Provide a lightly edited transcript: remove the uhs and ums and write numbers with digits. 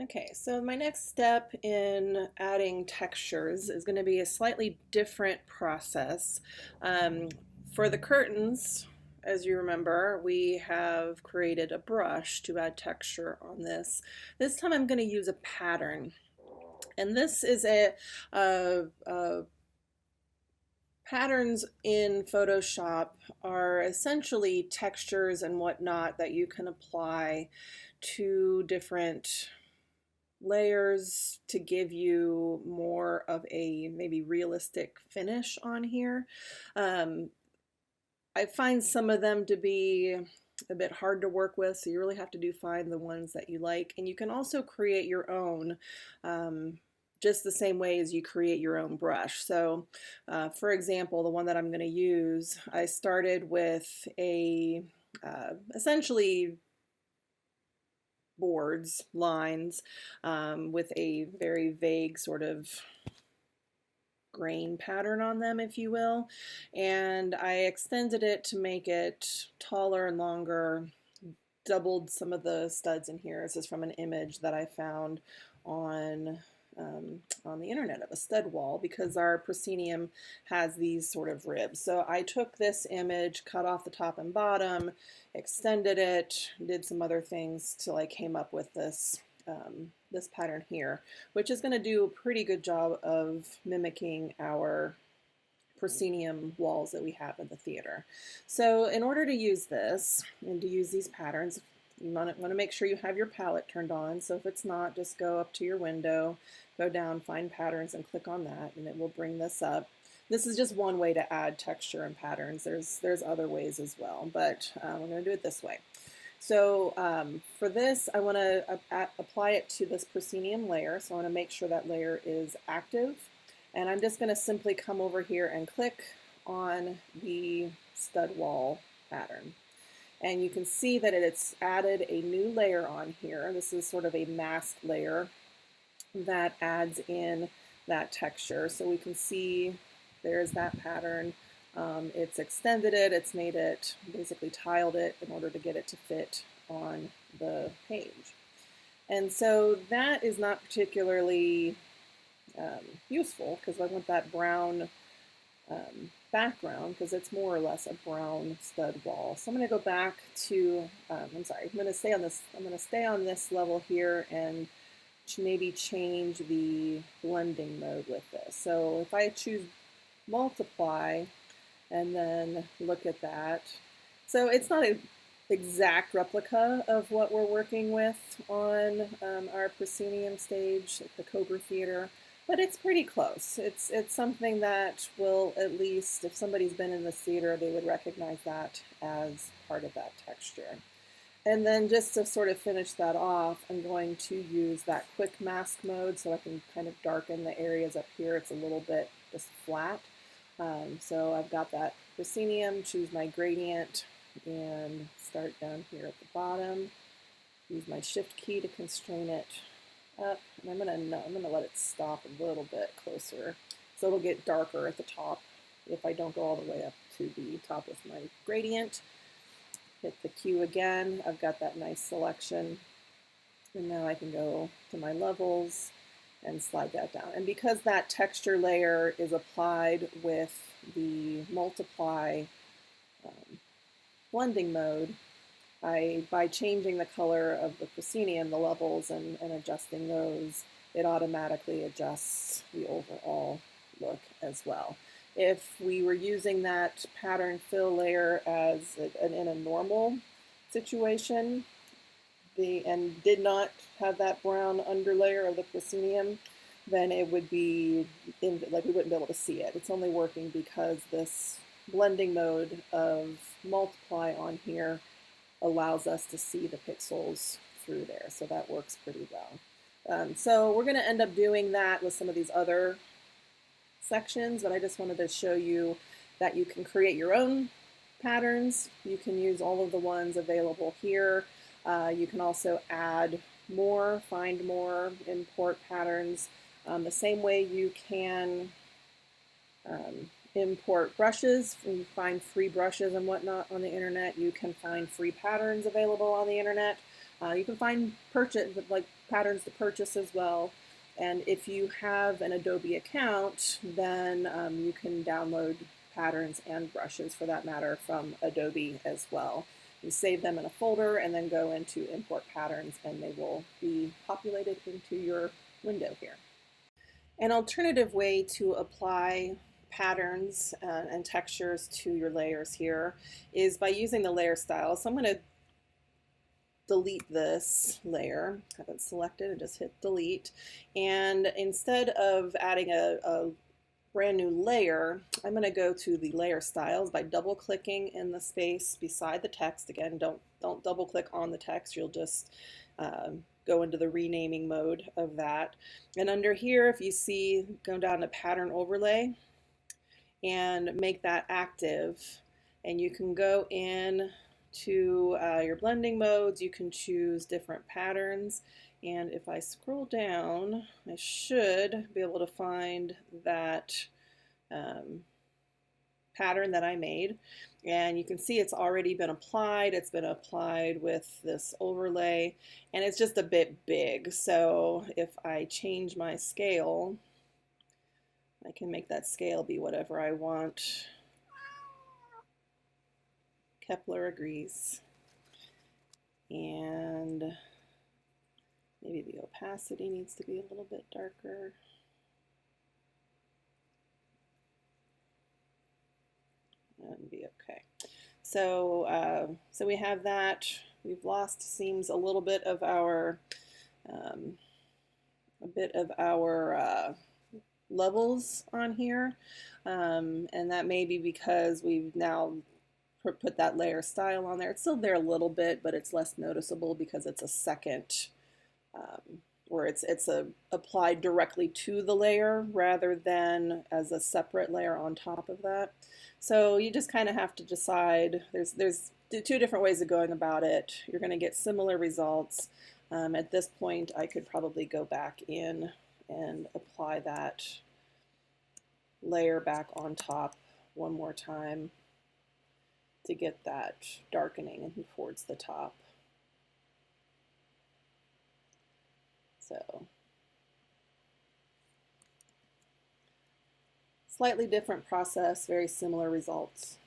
Okay, so my next step in adding textures is going to be a slightly different process. Um, for the curtains, as you remember, we have created a brush to add texture on this. This time I'm going to use a pattern. And this is a patterns in Photoshop are essentially textures and whatnot that you can apply to different layers to give you more of a maybe realistic finish on here. Um, I find some of them to be a bit hard to work with, so you really have to find the ones that you like. And you can also create your own just the same way as you create your own brush. So, for example, the one that I'm going to use, I started with a essentially boards, lines, with a very vague sort of grain pattern on them, if you will. And I extended it to make it taller and longer, doubled some of the studs in here. This is from an image that I found on on the internet of a stud wall because our proscenium has these sort of ribs. So I took this image, cut off the top and bottom, extended it, did some other things till I came up with this pattern here, which is going to do a pretty good job of mimicking our proscenium walls that we have in the theater. So in order to use this and to use these patterns, you want to make sure you have your palette turned on. So if it's not, just go up to your window, go down, find patterns, and click on that, and it will bring this up. This is just one way to add texture and patterns. There's other ways as well, but we're going to do it this way. So for this, I want to apply it to this proscenium layer. So I want to make sure that layer is active. And I'm just going to simply come over here and click on the stud wall pattern. And you can see that it's added a new layer on here. This is sort of a mask layer that adds in that texture. So we can see there's that pattern. It's extended it, it's made it, basically tiled it in order to get it to fit on the page. And so that is not particularly useful because I want that brown background because it's more or less a brown stud wall. So I'm going to go back to, I'm sorry, I'm going to stay on this, I'm going to stay on this level here and maybe change the blending mode with this. So if I choose multiply and then look at that. So it's not an exact replica of what we're working with on our proscenium stage at the Cobra Theater, but it's pretty close. It's something that will, at least if somebody's been in the theater, they would recognize that as part of that texture. And then just to sort of finish that off, I'm going to use that quick mask mode so I can kind of darken the areas up here. It's a little bit just flat. So I've got that proscenium, choose my gradient, and start down here at the bottom. Use my shift key to constrain it up, and I'm gonna let it stop a little bit closer, so it'll get darker at the top if I don't go all the way up to the top with my gradient. Hit the Q again. I've got that nice selection, and now I can go to my levels and slide that down. And because that texture layer is applied with the multiply blending mode, by changing the color of the proscenium, the levels, and adjusting those, it automatically adjusts the overall look as well. If we were using that pattern fill layer as in a normal situation, and did not have that brown underlayer of the proscenium, then it would be like we wouldn't be able to see it. It's only working because this blending mode of multiply on here allows us to see the pixels through there. So that works pretty well. So we're going to end up doing that with some of these other sections, but I just wanted to show you that you can create your own patterns. You can use all of the ones available here. You can also add more, find more, import patterns. The same way you can import brushes, you find free brushes and whatnot on the internet. You can find free patterns available on the internet. You can find purchase like patterns to purchase as well. And if you have an Adobe account, then you can download patterns and brushes for that matter from Adobe as well. You save them in a folder and then go into import patterns and they will be populated into your window here. An alternative way to apply patterns and textures to your layers here is by using the layer style. So I'm going to delete this layer, have it selected and just hit delete. And instead of adding a brand new layer, I'm going to go to the layer styles by double clicking in the space beside the text. Again, don't double click on the text, you'll just go into the renaming mode of that. And under here, if you see, go down to pattern overlay and make that active, and you can go in to your blending modes. You can choose different patterns, and if I scroll down, I should be able to find that pattern that I made, and you can see it's already been applied. It's been applied with this overlay, and it's just a bit big. So if I change my scale, I can make that scale be whatever I want. Kepler agrees. And maybe the opacity needs to be a little bit darker. And be okay. So so we have that. We've lost, seems, a little bit of our levels on here, and that may be because we've now put that layer style on there. It's still there a little bit, but it's less noticeable because it's a second, where it's applied directly to the layer rather than as a separate layer on top of that. So you just kind of have to decide. There's two different ways of going about it. You're going to get similar results. At this point, I could probably go back in and apply that layer back on top one more time to get that darkening towards the top. So slightly different process, very similar results.